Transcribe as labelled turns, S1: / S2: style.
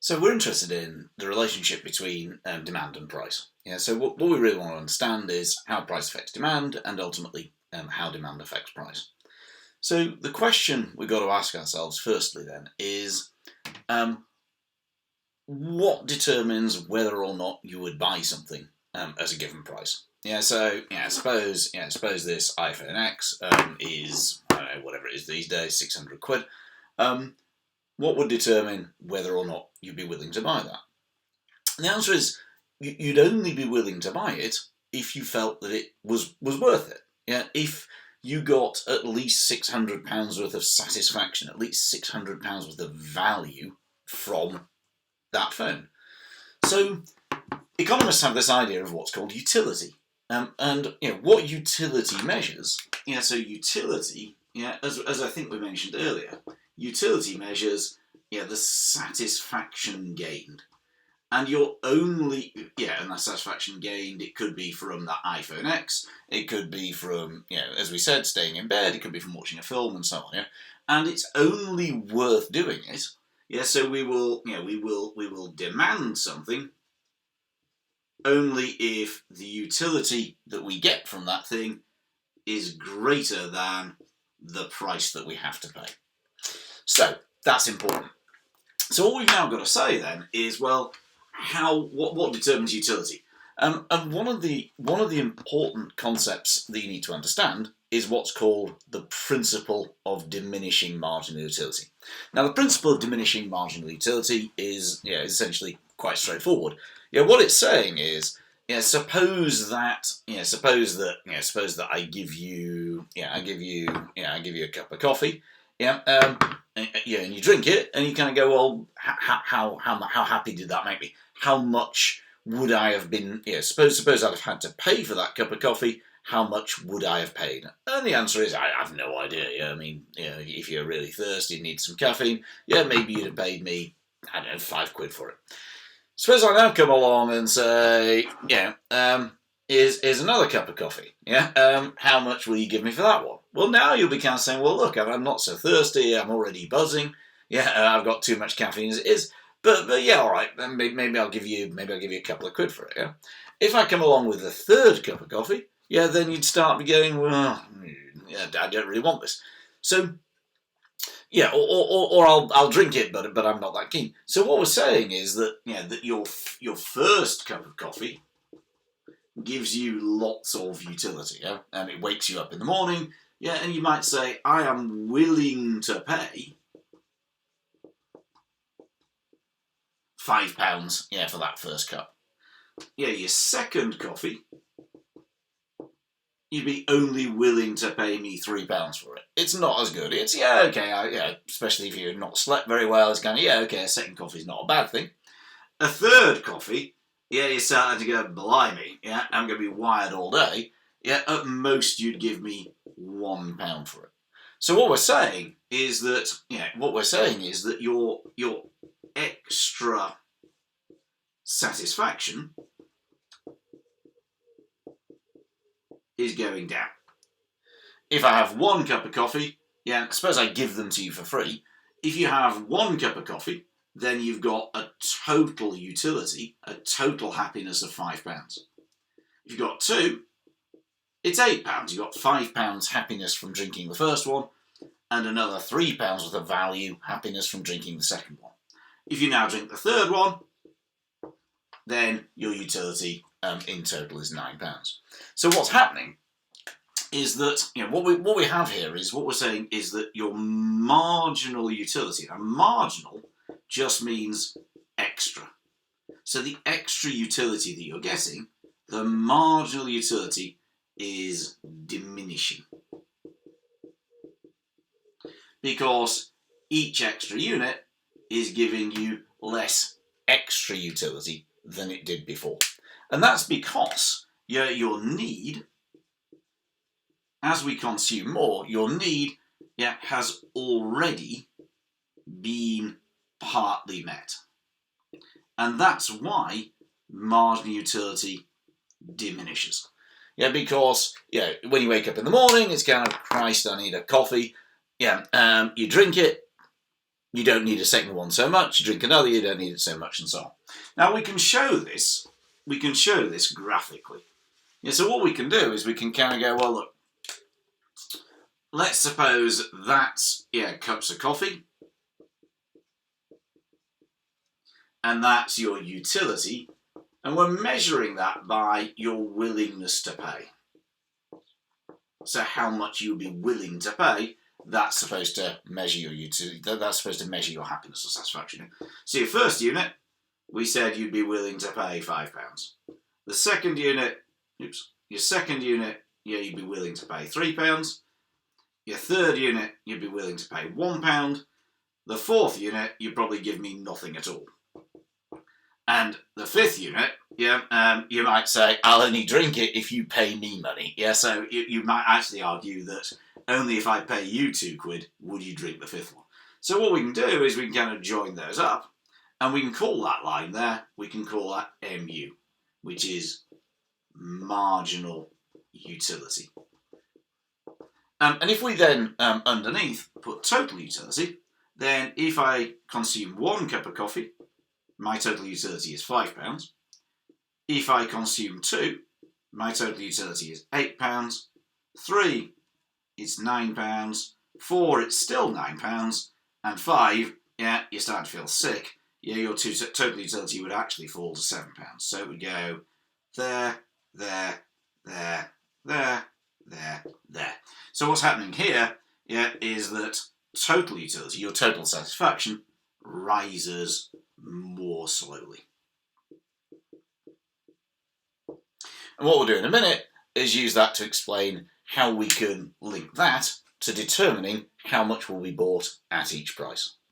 S1: So we're interested in the relationship between demand and price. Yeah, so what we really want to understand is how price affects demand and ultimately how demand affects price. So the question we've got to ask ourselves firstly then is what determines whether or not you would buy something as a given price? Suppose this iPhone X is, I don't know, whatever it is these days, 600 quid. What would determine whether or not you'd be willing to buy that? And the answer is you'd only be willing to buy it if you felt that it was worth it. Yeah, if you got at least £600 worth of satisfaction, at least £600 worth of value from that phone. So economists have this idea of what's called utility. And what utility measures, so utility, as I think we mentioned earlier, utility measures the satisfaction gained. And you're only, and that satisfaction gained, it could be from that iPhone X, it could be from, as we said, staying in bed, it could be from watching a film and so on, and it's only worth doing it, so we will demand something only if the utility that we get from that thing is greater than the price that we have to pay. So that's important. So all we've now got to say then is, well, what determines utility? And one of the important concepts that you need to understand is what's called the principle of diminishing marginal utility. Now, the principle of diminishing marginal utility is essentially quite straightforward. What it's saying is, suppose that I give you a cup of coffee, and you drink it, and you kind of go, well, how happy did that make me? How much would I have been? Suppose I'd have had to pay for that cup of coffee. How much would I have paid? And the answer is, I have no idea. If you're really thirsty and need some caffeine, maybe you'd have paid me, I don't know, £5 for it. Suppose I now come along and say, here's another cup of coffee. How much will you give me for that one? Well, now you'll be kind of saying, well, look, I'm not so thirsty. I'm already buzzing. I've got too much caffeine as it is. But all right, then maybe I'll give you a couple of quid for it. If I come along with a third cup of coffee, then you'd start going, well, I don't really want this. So, or I'll drink it, but I'm not that keen. So what we're saying is that that your first cup of coffee gives you lots of utility, and it wakes you up in the morning, and you might say, I am willing to pay £5, for that first cup. Your second coffee, you'd be only willing to pay me £3 for it. It's not as good. It's, especially if you've not slept very well, it's kind of, a second coffee's not a bad thing. A third coffee, you're starting to go, blimey, I'm going to be wired all day. At most you'd give me £1 for it. So what we're saying is that, your extra satisfaction is going down. If I have one cup of coffee, suppose I give them to you for free. If you have one cup of coffee, then you've got a total utility, a total happiness of £5. If you've got two, it's £8. You've got £5 happiness from drinking the first one, and another £3 worth of value, happiness from drinking the second one. If you now drink the third one, then your utility in total is £9. So what's happening is that what we have here is what we're saying is that your marginal utility. Now, marginal just means extra. So the extra utility that you're getting, the marginal utility is diminishing, because each extra unit is giving you less extra utility than it did before. And that's because your need, as we consume more, your need has already been partly met. And that's why marginal utility diminishes. Because when you wake up in the morning, it's kind of, Christ, I need a coffee. You drink it, you don't need a second one so much. You drink another, you don't need it so much, and so on. Now we can show this. We can show this graphically. Yeah, so what we can do is we can kind of go, well, look. Let's suppose that's cups of coffee, and that's your utility, and we're measuring that by your willingness to pay. So how much you'll be willing to pay, that's supposed to measure your utility, that's supposed to measure your happiness or satisfaction. So your first unit, we said you'd be willing to pay £5. The second unit, your second unit, you'd be willing to pay £3. Your third unit, you'd be willing to pay £1. The fourth unit, you'd probably give me nothing at all. And the fifth unit, you might say, I'll only drink it if you pay me money. Yeah, so you might actually argue that only if I pay you £2 would you drink the fifth one. So what we can do is we can kind of join those up, and we can call that line there, we can call that MU, which is marginal utility. And if we then, underneath, put total utility, then if I consume 1 cup of coffee, my total utility is £5. If I consume 2, my total utility is £8. 3, it's £9. 4, it's still £9. And 5, you're starting to feel sick. Your total utility would actually fall to £7. So it would go there, there, there, there, there, there. So what's happening here, is that total utility, your total satisfaction, rises more slowly. And what we'll do in a minute is use that to explain how we can link that to determining how much will be bought at each price.